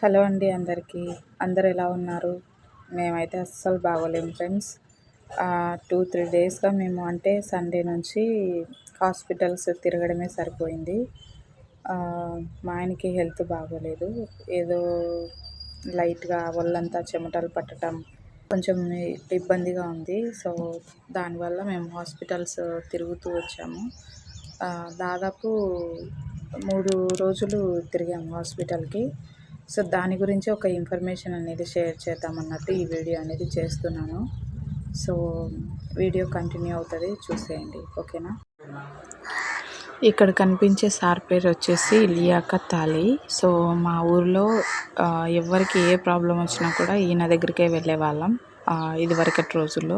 Hello అండి అందరికీ. అందరూ ఎలా ఉన్నారు? మేమైతే అస్సలు బాగోలేము ఫ్రెండ్స్. 2-3 డేస్‌గా మేము అంటే సండే నుంచి హాస్పిటల్స్ తిరగడమే సరిపోయింది. మా ఆయనకి హెల్త్ బాగోలేదు. ఏదో లైట్‌గా ఒళ్ళంతా చెమటలు పట్టడం కొంచెం ఇబ్బందిగా ఉంది. సో, దానివల్ల మేము హాస్పిటల్స్ తిరుగుతూ వచ్చాము. దాదాపు 3 రోజులు తిరిగాము హాస్పిటల్‌కి. సో, దాని గురించి ఒక ఇన్ఫర్మేషన్ అనేది షేర్ చేద్దామన్నట్టు ఈ వీడియో అనేది చేస్తున్నాను. సో, వీడియో కంటిన్యూ అవుతుంది, చూసేయండి. ఓకేనా? ఇక్కడ కనిపించే సార్ పేరు వచ్చేసి లియాఖత్ అలీ. సో, మా ఊరిలో ఎవరికి ఏ ప్రాబ్లం వచ్చినా కూడా ఈయన దగ్గరికే వెళ్ళేవాళ్ళం ఇదివరకటి రోజుల్లో.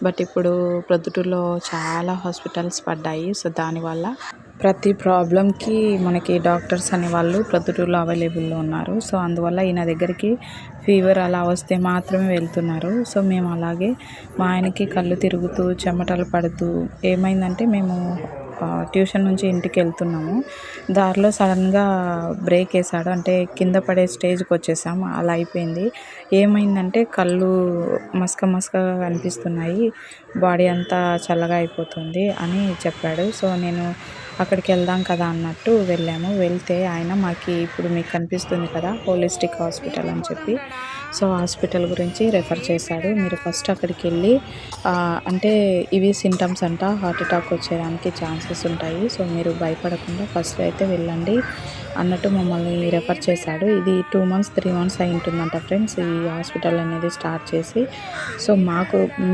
బట్ ఇప్పుడు ప్రొద్దుటూరులో చాలా హాస్పిటల్స్ పడ్డాయి. సో, దానివల్ల ప్రతి ప్రాబ్లంకి మనకి డాక్టర్స్ అనేవాళ్ళు ప్రొద్దుటూరులో అవైలబుల్లో ఉన్నారు. సో, అందువల్ల ఈయన దగ్గరికి ఫీవర్ అలా వస్తే మాత్రమే వెళ్తున్నారు. సో, మేము అలాగే మా ఆయనకి కళ్ళు తిరుగుతూ చెమటలు పడుతూ ఏమైందంటే మేము ట్యూషన్ నుంచి ఇంటికి వెళ్తున్నాము. దారిలో సడన్గా బ్రేక్ వేసాడు. అంటే కింద పడే స్టేజ్కి వచ్చేసాము. అలా అయిపోయింది. ఏమైందంటే కళ్ళు మసకగా కనిపిస్తున్నాయి, బాడీ అంతా చల్లగా అయిపోతుంది అని చెప్పాడు. సో, నేను అక్కడికి వెళ్దాం కదా అన్నట్టు వెళ్ళాము. వెళ్తే ఆయన మాకు ఇప్పుడు మీకు కనిపిస్తుంది కదా హోలిస్టిక్ హాస్పిటల్ అని చెప్పి, సో హాస్పిటల్ గురించి రెఫర్ చేశాడు. మీరు ఫస్ట్ అక్కడికి వెళ్ళి అంటే ఇవి సింటమ్స్ అంట, హార్ట్ అటాక్ వచ్చేదానికి ఛాన్సెస్ ఉంటాయి. సో, మీరు భయపడకుండా ఫస్ట్ అయితే వెళ్ళండి అన్నట్టు మమ్మల్ని రెఫర్ చేశాడు. ఇది 2 months 3 months అయి ఉంటుందంట ఫ్రెండ్స్ ఈ హాస్పిటల్ అనేది స్టార్ట్ చేసి. సో,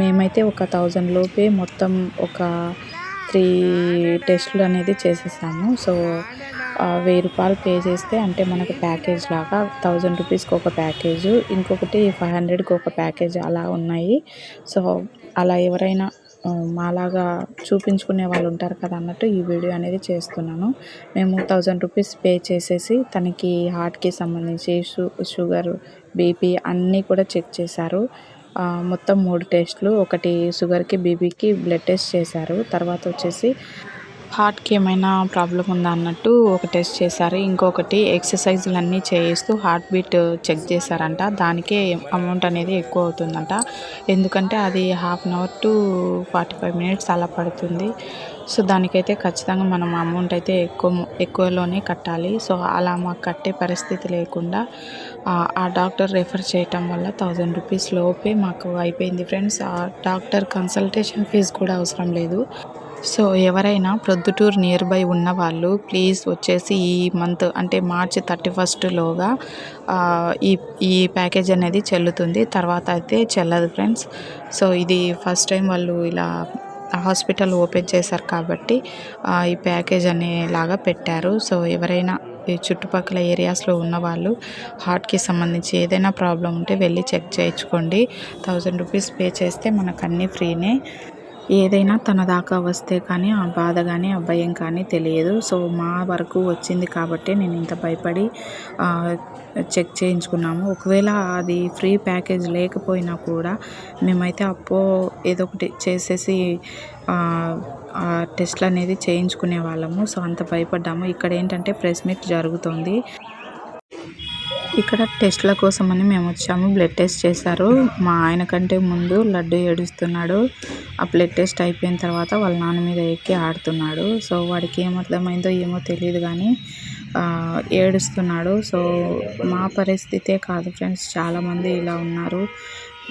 మేమైతే ఒక 1000 లోపే మొత్తం ఒక 3 టెస్టులు అనేది చేసేసాము. సో, 1000 రూపాయలు పే చేస్తే అంటే మనకు ప్యాకేజ్ లాగా 1000 రూపీస్కి ఒక ప్యాకేజు, ఇంకొకటి 500కి ఒక ప్యాకేజ్ అలా ఉన్నాయి. సో, అలా ఎవరైనా మాలాగా చూపించుకునే వాళ్ళు ఉంటారు కదా అన్నట్టు ఈ వీడియో అనేది చేస్తున్నాను. మేము 1000 రూపీస్ పే చేసేసి తనకి హార్ట్కి సంబంధించి షుగర్, బీపీ అన్నీ కూడా చెక్ చేశారు. మొత్తం 3 టెస్టులు, ఒకటి షుగర్కి, బీపీకి బ్లడ్ టెస్ట్ చేశారు. తర్వాత వచ్చేసి హార్ట్కి ఏమైనా ప్రాబ్లం ఉందా అన్నట్టు ఒక టెస్ట్ చేశారు. ఇంకొకటి ఎక్సర్సైజులు అన్నీ చేయిస్తూ హార్ట్ బీట్ చెక్ చేశారంట. దానికే అమౌంట్ అనేది ఎక్కువ అవుతుందంట. ఎందుకంటే అది 1/2 hour to 45 minutes అలా పడుతుంది. సో, దానికైతే ఖచ్చితంగా మనం అమౌంట్ అయితే ఎక్కువలోనే కట్టాలి. సో, అలా మాకు కట్టే పరిస్థితి లేకుండా ఆ డాక్టర్ రెఫర్ చేయటం వల్ల 1000 రూపీస్ లోపే మాకు అయిపోయింది ఫ్రెండ్స్. ఆ డాక్టర్ కన్సల్టేషన్ ఫీజు కూడా అవసరం లేదు. సో, ఎవరైనా ప్రొద్దుటూరు నియర్ బై ఉన్న వాళ్ళు ప్లీజ్ వచ్చేసి ఈ మంత్ అంటే March 31 లోగా ఈ ప్యాకేజ్ అనేది చెల్లుతుంది. తర్వాత అయితే చెల్లదు ఫ్రెండ్స్. సో, ఇది ఫస్ట్ టైం వాళ్ళు ఇలా హాస్పిటల్ ఓపెన్ చేశారు కాబట్టి ఈ ప్యాకేజ్ అనేలాగా పెట్టారు. సో, ఎవరైనా ఈ చుట్టుపక్కల ఏరియాస్లో ఉన్నవాళ్ళు హార్ట్కి సంబంధించి ఏదైనా ప్రాబ్లం ఉంటే వెళ్ళి చెక్ చేయించుకోండి. 1000 రూపీస్ పే చేస్తే మనకు అన్నీ ఫ్రీనే. ఏదైనా తన దాకా వస్తే కానీ ఆ బాధ కానీ ఆ భయం కానీ తెలియదు. సో, మా వరకు వచ్చింది కాబట్టి నేను ఇంత భయపడి చెక్ చేయించుకున్నాము. ఒకవేళ అది ఫ్రీ ప్యాకేజ్ లేకపోయినా కూడా మేమైతే ఏదో ఒకటి చేసేసి టెస్ట్లు అనేది చేయించుకునే వాళ్ళము. సో, అంత భయపడ్డాము. ఇక్కడ ఏంటంటే ప్రెస్ మీట్ జరుగుతుంది. ఇక్కడ టెస్ట్ల కోసమని మేము వచ్చాము. బ్లడ్ టెస్ట్ చేశారు. మా ఆయన కంటే ముందు లడ్డు ఏడుస్తున్నాడు. ఆ బ్లడ్ టెస్ట్ అయిపోయిన తర్వాత వాళ్ళ నాన్న మీద ఎక్కి ఆడుతున్నాడు. సో, వాడికి ఏమర్థమైందో ఏమో తెలియదు కానీ ఏడుస్తున్నాడు. సో, మా పరిస్థితే కాదు ఫ్రెండ్స్, చాలామంది ఇలా ఉన్నారు.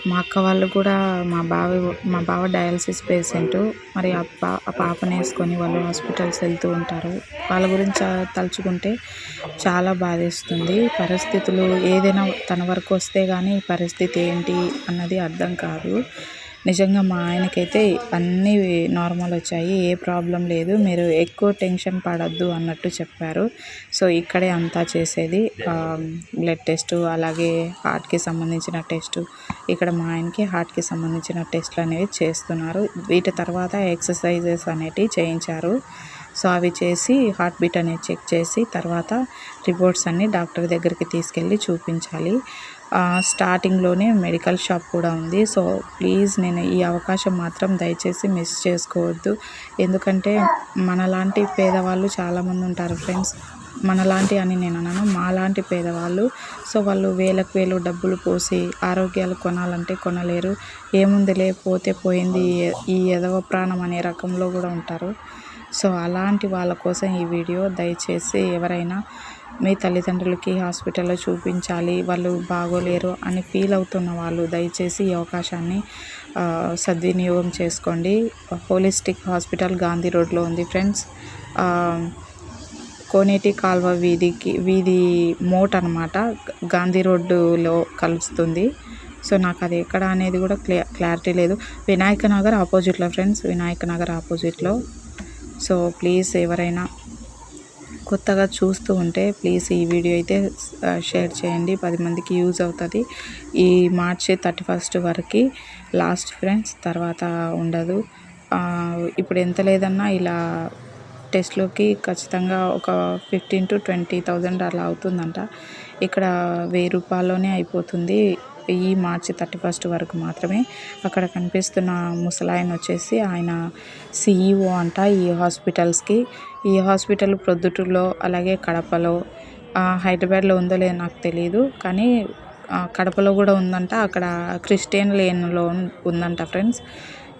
మా అక్క వాళ్ళు కూడా మా బావ డయాలసిస్ పేషెంట్. మరి ఆ పాపను వేసుకొని వాళ్ళు హాస్పిటల్స్ వెళ్తూ ఉంటారు. వాళ్ళ గురించి తలుచుకుంటే చాలా బాధేస్తుంది. పరిస్థితులు ఏదైనా తన వరకు వస్తే కానీ ఈ పరిస్థితి ఏంటి అన్నది అర్థం కాదు. నిజంగా మా ఆయనకైతే అన్నీ నార్మల్ వచ్చాయి, ఏ ప్రాబ్లం లేదు, మీరు ఎక్కువ టెన్షన్ పడద్దు అన్నట్టు చెప్పారు. సో, ఇక్కడే అంతా చేసేది బ్లడ్ టెస్టు, అలాగే హార్ట్కి సంబంధించిన టెస్టు. ఇక్కడ మా ఆయనకి హార్ట్కి సంబంధించిన టెస్టులు అనేవి చేస్తున్నారు. వీటి తర్వాత ఎక్సర్సైజెస్ అనేటివి చేయించారు. సో, అవి చేసి హార్ట్ బీట్ అనేది చెక్ చేసి తర్వాత రిపోర్ట్స్ అన్నీ డాక్టర్ దగ్గరికి తీసుకెళ్ళి చూపించాలి. స్టార్టింగ్లోనే మెడికల్ షాప్ కూడా ఉంది. సో, ప్లీజ్ నేను ఈ అవకాశం మాత్రం దయచేసి మిస్ చేసుకోవద్దు. ఎందుకంటే మనలాంటి పేదవాళ్ళు చాలామంది ఉంటారు ఫ్రెండ్స్. మనలాంటి అని నేను అనను, మాలాంటి పేదవాళ్ళు. సో వాళ్ళు వేలకు వేలు డబ్బులు పోసి ఆరోగ్యాలు కొనాలంటే కొనలేరు. ఏముందిలే పోతే పోయింది ఈ ఎదవ ప్రాణం అనే రకంలో కూడా ఉంటారు. సో అలాంటి వాళ్ళ కోసం ఈ వీడియో. దయచేసి ఎవరైనా మీ తల్లిదండ్రులకి హాస్పిటల్లో చూపించాలి, వాళ్ళు బాగోలేరు అని ఫీల్ అవుతున్న వాళ్ళు దయచేసి ఈ అవకాశాన్ని సద్వినియోగం చేసుకోండి. హోలిస్టిక్ హాస్పిటల్ గాంధీ రోడ్లో ఉంది ఫ్రెండ్స్. కోనేటి కాల్వ వీధి మోట్ అనమాట, గాంధీ రోడ్డులో కలుస్తుంది. సో నాకు అది ఎక్కడ అనేది కూడా క్లారిటీ లేదు. వినాయక నగర్ ఆపోజిట్లో ఫ్రెండ్స్, వినాయక నగర్ ఆపోజిట్లో. సో ప్లీజ్ ఎవరైనా కొత్తగా చూస్తూ ఉంటే ప్లీజ్ ఈ వీడియో అయితే షేర్ చేయండి, 10 మందికి యూజ్ అవుతుంది. ఈ మార్చి 31 వరకు లాస్ట్ ఫ్రెండ్స్, తర్వాత ఉండదు. ఇప్పుడు ఎంత లేదన్నా ఇలా టెస్ట్లోకి ఖచ్చితంగా ఒక 15,000 to 20,000 అలా అవుతుందంట. ఇక్కడ 1000 రూపాయల్లోనే అయిపోతుంది ఈ మార్చి 31 వరకు మాత్రమే. అక్కడ కనిపిస్తున్న ముసలాయన వచ్చేసి ఆయన CEO అంట ఈ హాస్పిటల్స్కి. ఈ హాస్పిటల్ ప్రొద్దుటూరులో, అలాగే కడపలో, హైదరాబాద్లో ఉందో లేదో నాకు తెలియదు, కానీ కడపలో కూడా ఉందంట. అక్కడ క్రిస్టియన్ లేన్లో ఉందంట ఫ్రెండ్స్.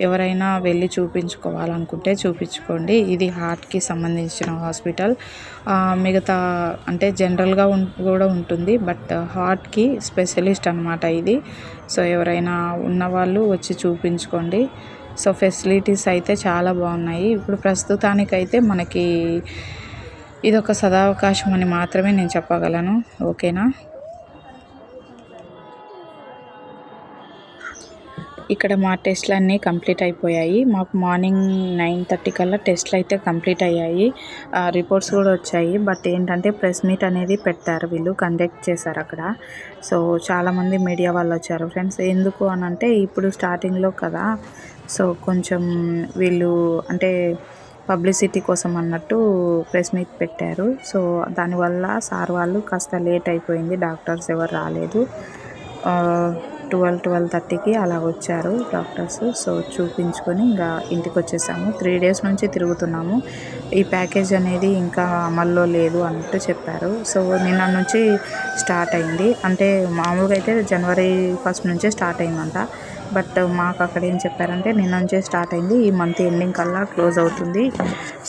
ఎవరైనా వెళ్ళి చూపించుకోవాలనుకుంటే చూపించుకోండి. ఇది హార్ట్కి సంబంధించిన హాస్పిటల్. మిగతా అంటే జనరల్గా కూడా ఉంటుంది, బట్ హార్ట్కి స్పెషలిస్ట్ అనమాట ఇది. సో ఎవరైనా ఉన్నవాళ్ళు వచ్చి చూపించుకోండి. సో ఫెసిలిటీస్ అయితే చాలా బాగున్నాయి. ఇప్పుడు ప్రస్తుతానికైతే మనకి ఇదొక సదావకాశం అని మాత్రమే నేను చెప్పగలను. ఓకేనా. ఇక్కడ మా టెస్ట్లు అన్నీ కంప్లీట్ అయిపోయాయి. మాకు మార్నింగ్ 9:30 కల్లా టెస్ట్లు అయితే కంప్లీట్ అయ్యాయి. రిపోర్ట్స్ కూడా వచ్చాయి. బట్ ఏంటంటే ప్రెస్ మీట్ అనేది పెట్టారు, వీళ్ళు కండక్ట్ చేశారు అక్కడ. సో చాలామంది మీడియా వాళ్ళు వచ్చారు ఫ్రెండ్స్. ఎందుకు అని అంటే ఇప్పుడు స్టార్టింగ్లో కదా, సో కొంచెం వీళ్ళు అంటే పబ్లిసిటీ కోసం అన్నట్టు ప్రెస్ మీట్ పెట్టారు. సో దానివల్ల సార్ వాళ్ళు కాస్త లేట్ అయిపోయింది, డాక్టర్స్ ఎవరు రాలేదు. 12:30కి అలా వచ్చారు డాక్టర్స్. సో చూపించుకొని ఇంకా ఇంటికి వచ్చేసాము. 3 days నుంచి తిరుగుతున్నాము. ఈ ప్యాకేజ్ అనేది ఇంకా అమల్లో లేదు అన్నట్టు చెప్పారు. సో నిన్న నుంచి స్టార్ట్ అయింది. అంటే మామూలుగా అయితే January 1 నుంచే స్టార్ట్ అయిందంట. బట్ మాకు అక్కడ ఏం చెప్పారంటే నిన్న నుంచే స్టార్ట్ అయింది, ఈ మంత్ ఎండింగ్ కల్లా క్లోజ్ అవుతుంది.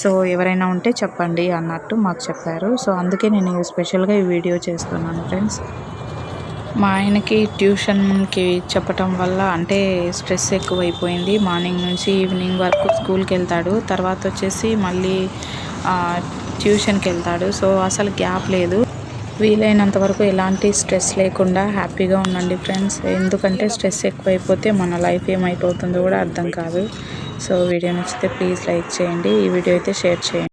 సో ఎవరైనా ఉంటే చెప్పండి అన్నట్టు మాకు చెప్పారు. సో అందుకే నేను స్పెషల్గా ఈ వీడియో చేస్తున్నాను ఫ్రెండ్స్. మా ఆయనకి ట్యూషన్కి చెప్పటం వల్ల అంటే స్ట్రెస్ ఎక్కువైపోయింది. మార్నింగ్ నుంచి ఈవినింగ్ వరకు స్కూల్కి వెళ్తాడు, తర్వాత వచ్చేసి మళ్ళీ ట్యూషన్కి వెళ్తాడు. సో అసలు గ్యాప్ లేదు. వీలైనంత వరకు ఎలాంటి స్ట్రెస్ లేకుండా హ్యాపీగా ఉండండి ఫ్రెండ్స్. ఎందుకంటే స్ట్రెస్ ఎక్కువైపోతే మన లైఫ్ ఏమైపోతుందో కూడా అర్థం కాదు. సో వీడియో నచ్చితే ప్లీజ్ లైక్ చేయండి, ఈ వీడియో అయితే షేర్ చేయండి.